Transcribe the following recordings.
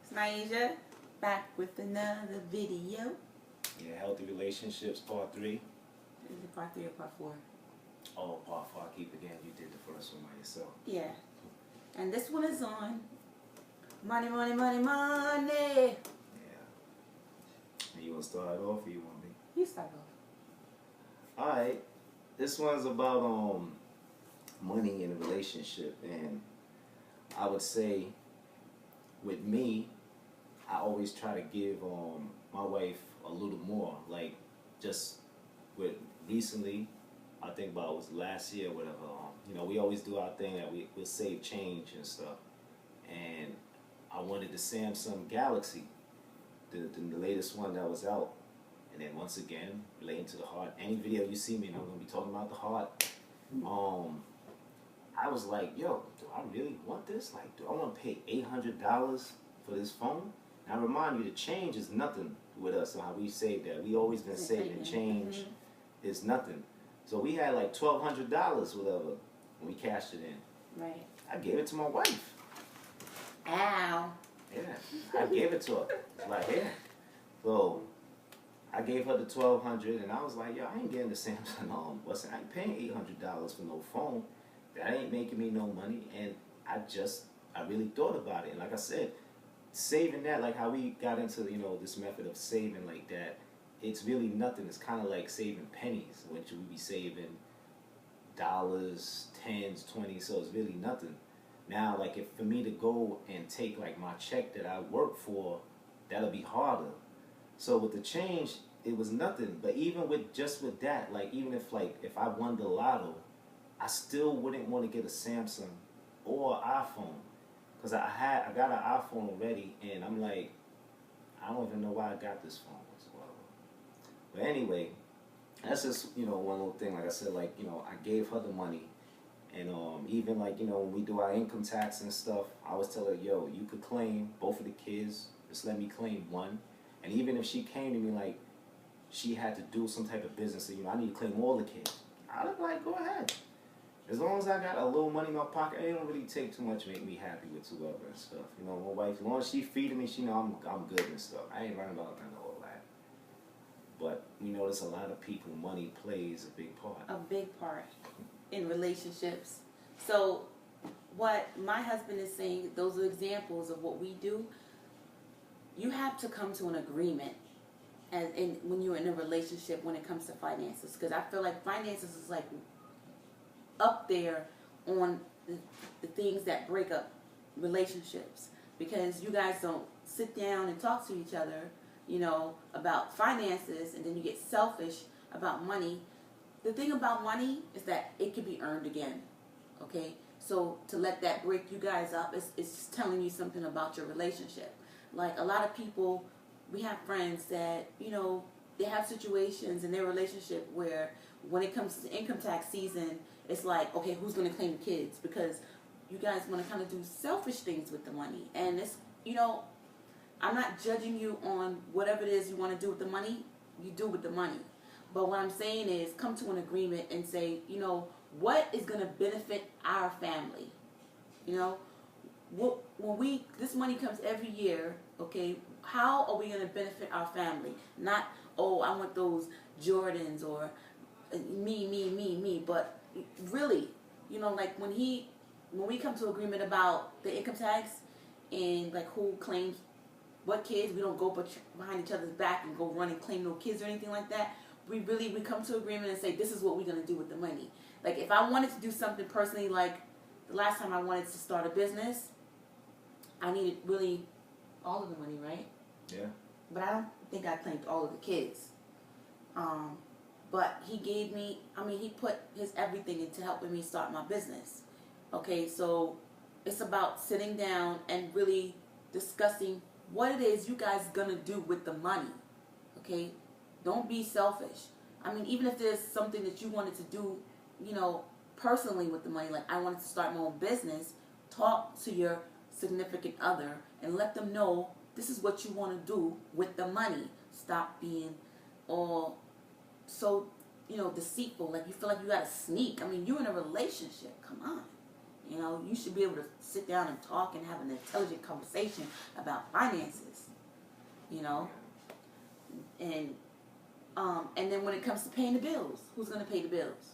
It's Naija, back with another video. Yeah, healthy relationships, part 3. Is it part 3 or part 4? Oh, part 4. I keep forgetting you did the first one by yourself. Yeah. And this one is on money, money, money, money. Yeah. And you want to start off or you want me? You start off. Alright. This one's about money in a relationship, and I would say with me, I always try to give my wife a little more. Like, just with recently, I think about it was last year or whatever. We always do our thing that we'll save change and stuff. And I wanted the Samsung Galaxy, the latest one that was out. And then once again, relating to the heart. Any video you see me, and I'm gonna be talking about the heart. I was like, yo, do I really want this? Like, do I want to pay $800 for this phone? Now, I remind you, the change is nothing with us. How we save that. We always been saving. Change is nothing. So we had like $1,200, whatever, when we cashed it in. Right. I gave it to my wife. Ow. Yeah, I gave it to her. It's like, yeah. So I gave her the $1,200, and I was like, yo, I ain't getting the Samsung. Listen, I ain't paying $800 for no phone. That ain't making me no money. And I really thought about it. And like I said, saving that, like how we got into, this method of saving like that, it's really nothing. It's kind of like saving pennies, which we be saving dollars, tens, 20, so it's really nothing. Now, like, if for me to go and take like my check that I work for, that'll be harder. So with the change, it was nothing. But even with that, like, even if I won the lotto, I still wouldn't want to get a Samsung or iPhone, because I got an iPhone already, and I'm like, I don't even know why I got this phone whatsoever. But anyway, that's just one little thing. Like I said, like I gave her the money, and even like when we do our income tax and stuff, I always tell her, yo, you could claim both of the kids. Just let me claim one. And even if she came to me like she had to do some type of business, so I need to claim all the kids, I'd be like, go ahead. As long as I got a little money in my pocket, it don't really take too much to make me happy with whoever and stuff. My wife, as long as she feeding me, she know I'm good and stuff. I ain't running about none of all that. But we notice a lot of people, money plays a big part. A big part in relationships. So what my husband is saying, those are examples of what we do. You have to come to an agreement when you're in a relationship when it comes to finances. Because I feel like finances is like up there on the things that break up relationships, because you guys don't sit down and talk to each other about finances, and then you get selfish about money. The thing about money is that it can be earned again. Okay, so to let that break you guys up, it's telling you something about your relationship. Like, a lot of people, we have friends that they have situations in their relationship where when it comes to income tax season, it's like, okay, who's going to claim the kids? Because you guys want to kind of do selfish things with the money. And it's, I'm not judging you on whatever it is you want to do with the money. You do with the money. But what I'm saying is, come to an agreement and say, what is going to benefit our family? When this money comes every year, okay, how are we going to benefit our family? Not, oh, I want those Jordans, or me, but really, like when we come to agreement about the income tax and like who claims what kids, we don't go behind each other's back and go run and claim no kids or anything like that. We come to agreement and say, this is what we're going to do with the money. Like, if I wanted to do something personally, like the last time I wanted to start a business, I needed really all of the money, right? Yeah. But I don't think I claimed all of the kids. But he gave me, he put his everything into helping me start my business. Okay, so it's about sitting down and really discussing what it is you guys gonna do with the money. Okay, don't be selfish. Even if there's something that you wanted to do, personally with the money, like I wanted to start my own business, talk to your significant other and let them know this is what you want to do with the money. Stop being all so deceitful, like you feel like you gotta sneak. You're in a relationship, come on, You know, you should be able to sit down and talk and have an intelligent conversation about finances. You know, and then when it comes to paying the bills, who's going to pay the bills?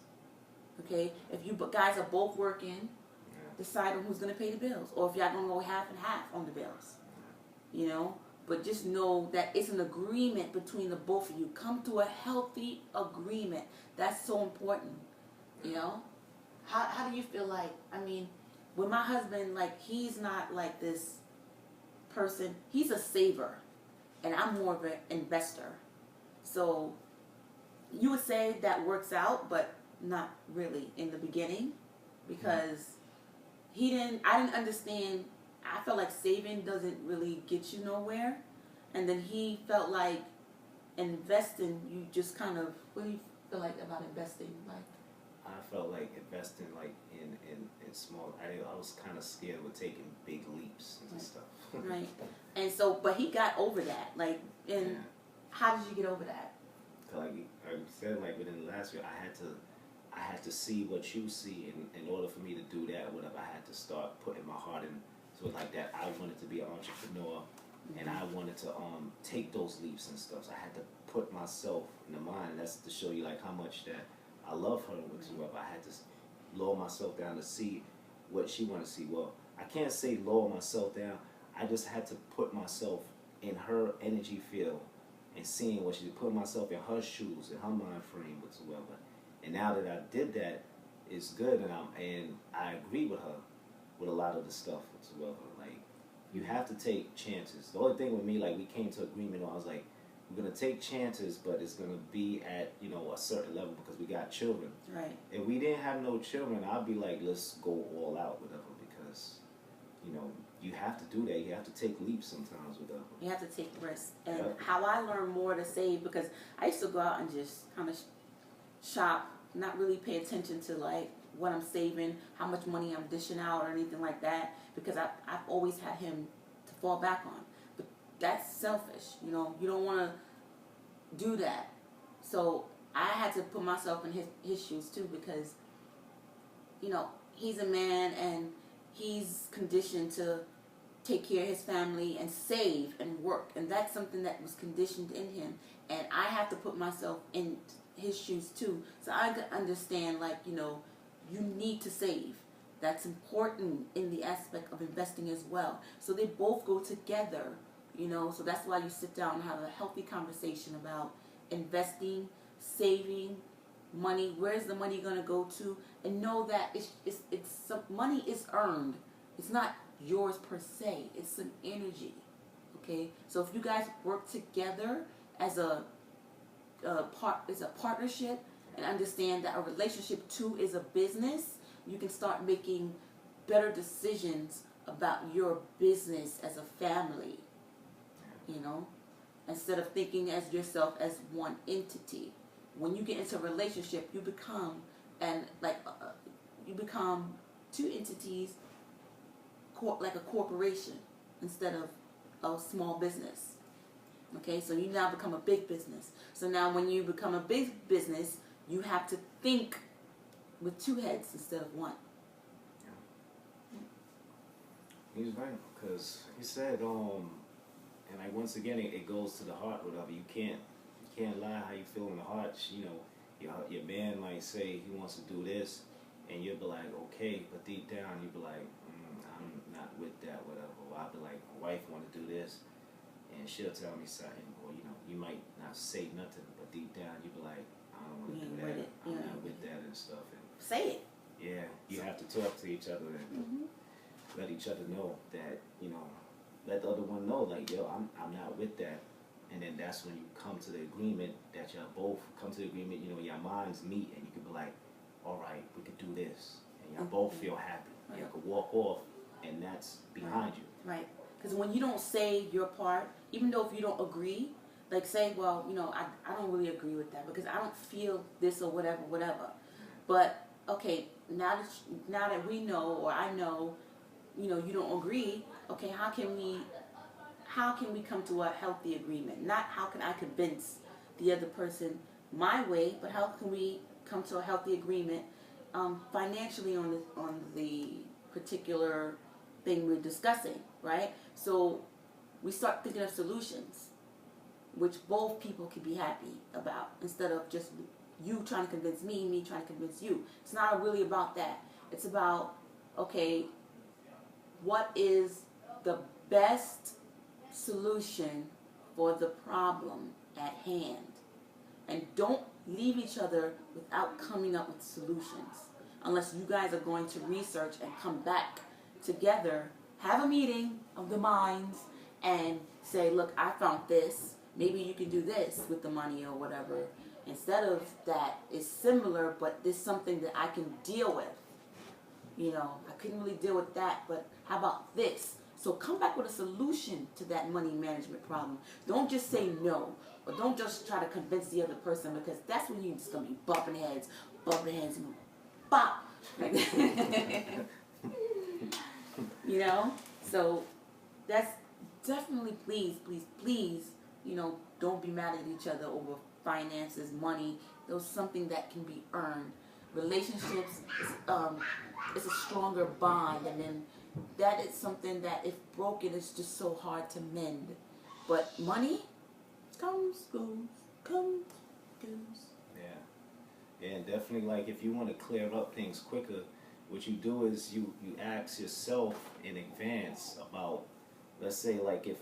Okay, if you guys are both working, decide on who's going to pay the bills, or if y'all going to go half and half on the bills. You know, but just know that it's an agreement between the both of you. Come to a healthy agreement. That's so important. You know, how do you feel like? I mean, with my husband, like he's not like this person. He's a saver, and I'm more of an investor. So you would say that works out, but not really in the beginning, because I didn't understand. I felt like saving doesn't really get you nowhere, and then he felt like investing, you just kind of, what do you feel like about investing? Like, I felt like investing like in small. I was kind of scared with taking big leaps and stuff. Right. And so, but he got over that. Like, and how did you get over that? Like I said, like within the last year, I had to see what you see, and in order for me to do that, whatever, I had to start putting my heart in. So like that, I wanted to be an entrepreneur, and I wanted to take those leaps and stuff. So I had to put myself in the mind, and that's to show you like how much that I love her whatsoever. I had to lower myself down to see what she wanted to see. Well, I can't say lower myself down. I just had to put myself in her energy field and seeing what she did, put myself in her shoes, in her mind frame whatsoever. And now that I did that, it's good, and I agree with her with a lot of the stuff whatsoever. Like, you have to take chances. The only thing with me, like, we came to agreement on, I was like, we're gonna take chances, but it's gonna be at, you know, a certain level because we got children. Right. If we didn't have no children, I'd be like, let's go all out with her, because, you know, you have to do that. You have to take leaps sometimes with her. You have to take risks. And how I learned more to save, because I used to go out and just kind of shop, not really pay attention to like what I'm saving, how much money I'm dishing out or anything like that, because I've always had him to fall back on. But that's selfish, you know. You don't want to do that. So I had to put myself in his shoes too, because, you know, he's a man and he's conditioned to take care of his family and save and work, and that's something that was conditioned in him, and I have to put myself in his shoes too, so I could understand, like, you know, you need to save. That's important in the aspect of investing as well. So they both go together, you know. So that's why you sit down and have a healthy conversation about investing, saving, money. Where's the money going to go to? And know that it's some money is earned. It's not yours per se. It's some energy. Okay. So if you guys work together as a partnership, and understand that a relationship too is a business, you can start making better decisions about your business as a family, you know, instead of thinking as yourself as one entity. When you get into a relationship, you become you become two entities, like a corporation instead of a small business. Okay, so you now become a big business. So now when you become a big business, you have to think with two heads instead of one. Yeah. He's right, because he said, and like once again, it goes to the heart. Whatever, you can't lie how you feel in the heart. You know, your man might say he wants to do this, and you'll be like, okay, but deep down you'll be like, I'm not with that, whatever. Or I'll be like, my wife want to do this, and she'll tell me something, or you know, you might not say nothing, but deep down you'll be like, I don't want to do that. I'm not with that and stuff. And say it. Yeah, you have to talk to each other and let each other know that, you know, let the other one know, like, yo, I'm not with that. And then that's when you come to the agreement that y'all both come to the agreement, you know, your minds meet, and you can be like, all right, we could do this. And y'all both feel happy. Right. Y'all could walk off, and that's behind you. Right. Because when you don't say your part, even though if you don't agree, like say, well, you know, I don't really agree with that because I don't feel this or whatever. But, okay, now that we know, or I know, you know, you don't agree, okay, how can we come to a healthy agreement? Not how can I convince the other person my way, but how can we come to a healthy agreement financially on the particular thing we're discussing, right? So we start thinking of solutions, which both people can be happy about, instead of just you trying to convince me, me trying to convince you. It's not really about that. It's about, okay, what is the best solution for the problem at hand? And don't leave each other without coming up with solutions, unless you guys are going to research and come back together, have a meeting of the minds, and say, look, I found this, maybe you can do this with the money or whatever. Instead of that, it's similar, but there's something that I can deal with. You know, I couldn't really deal with that, but how about this? So come back with a solution to that money management problem. Don't just say no, or don't just try to convince the other person, because that's when you're just going to be bumping heads, and bop. You know? So that's definitely, please, you know, don't be mad at each other over finances, money. Those something that can be earned. Relationships is a stronger bond, and then that is something that, if broken, is just so hard to mend. But money comes, goes, comes, goes. Yeah, and definitely, like, if you want to clear up things quicker, what you do is you ask yourself in advance about, let's say, like, if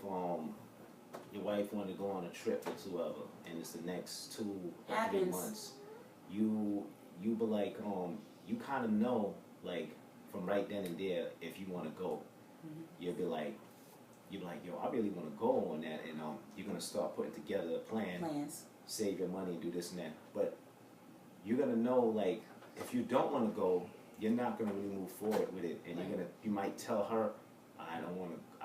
your wife wanted to go on a trip or whatever, and it's the next 2 or 3 months, you be like, you kind of know, like, from right then and there, if you want to go. Mm-hmm. you'll be like, yo, I really want to go on that, and you're gonna start putting together a plans, save your money, do this and that. But you're gonna know, like, if you don't want to go, you're not gonna really move forward with it, and you might tell her, I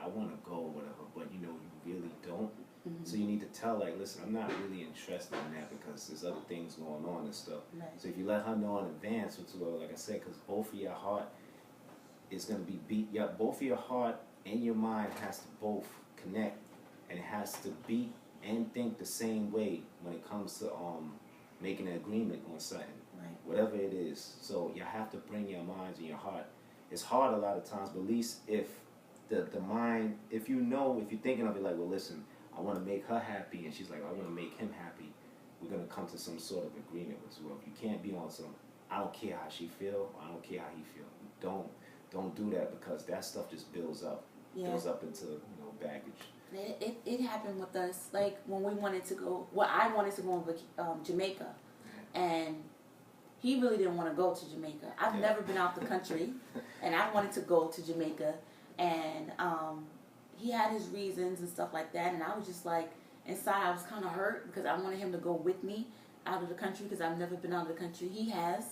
want to go, whatever, but you know you really don't. Mm-hmm. So you need to tell, like, listen, I'm not really interested in that because there's other things going on and stuff. Right. So if you let her know in advance, which, like I said, because both of your heart is going to be beat. Yeah, both of your heart and your mind has to both connect, and it has to beat and think the same way when it comes to making an agreement on something, right, whatever it is. So you have to bring your minds and your heart. It's hard a lot of times, but at least if the mind, if you're thinking of it like, well, listen, I want to make her happy, and she's like, I want to make him happy, we're going to come to some sort of agreement with well. You can't be on some, I don't care how she feel, I don't care how he feel. Don't do that, because that stuff just builds up. Yeah. Builds up into, baggage. It happened with us, like, when we wanted to go, I wanted to go to Jamaica, and he really didn't want to go to Jamaica. I've never been out the country, and I wanted to go to Jamaica, and he had his reasons and stuff like that, and I was just like, inside I was kind of hurt, because I wanted him to go with me out of the country, because I've never been out of the country. He has,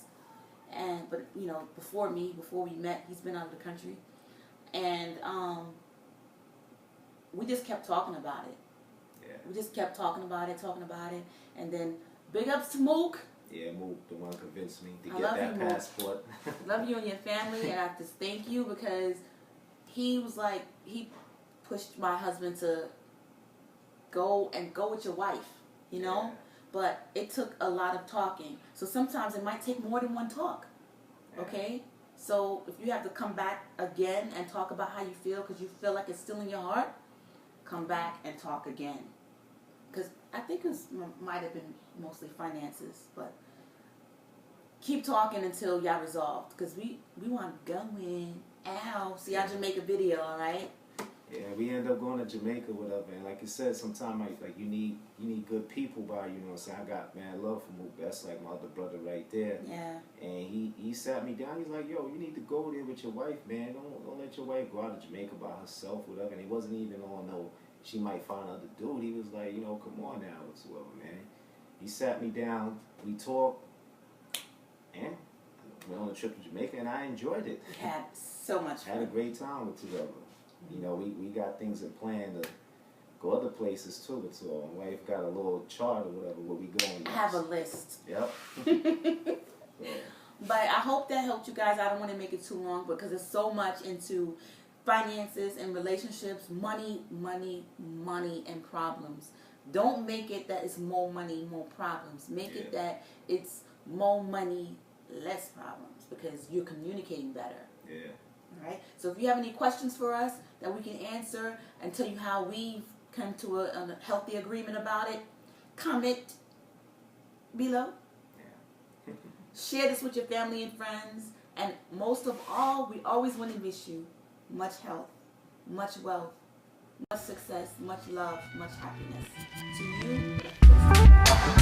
but before we met, he's been out of the country, and we just kept talking about it. Yeah. We just kept talking about it, and then big ups to Mook. Yeah, Mook, the one convinced me to get that passport. Love you and your family, and I just thank you, because he was like, he pushed my husband to go with your wife, Yeah. But it took a lot of talking. So sometimes it might take more than one talk, okay? So if you have to come back again and talk about how you feel, because you feel like it's still in your heart, come back and talk again. Because I think it might have been mostly finances, but keep talking until y'all resolved, because we want to go in. Ow, see our Jamaica video, all right? Yeah, we end up going to Jamaica, whatever, and like you said, sometimes like you need good people by you, what I'm saying? I got mad love for Mook. That's like my other brother right there. Yeah. And he sat me down. He's like, yo, you need to go there with your wife, man. Don't let your wife go out to Jamaica by herself, whatever. And he wasn't even on no, she might find another dude. He was like, come on now, whatsoever, man. He sat me down. We talked, and went on a trip to Jamaica, and I enjoyed it. We had so much fun. Had a great time with together. We got things in plan to go other places too. So my wife got a little chart or whatever where we going. I have a list. Yep. But I hope that helped you guys. I don't want to make it too long, because there's so much into finances and relationships, money, and problems. Don't make it that it's more money, more problems. Make it that it's more money, less problems, because you're communicating better. Yeah. All right. So if you have any questions for us that we can answer and tell you how we've come to a healthy agreement about it, comment below. Yeah. Share this with your family and friends. And most of all, we always want to wish you much health, much wealth, much success, much love, much happiness. To you.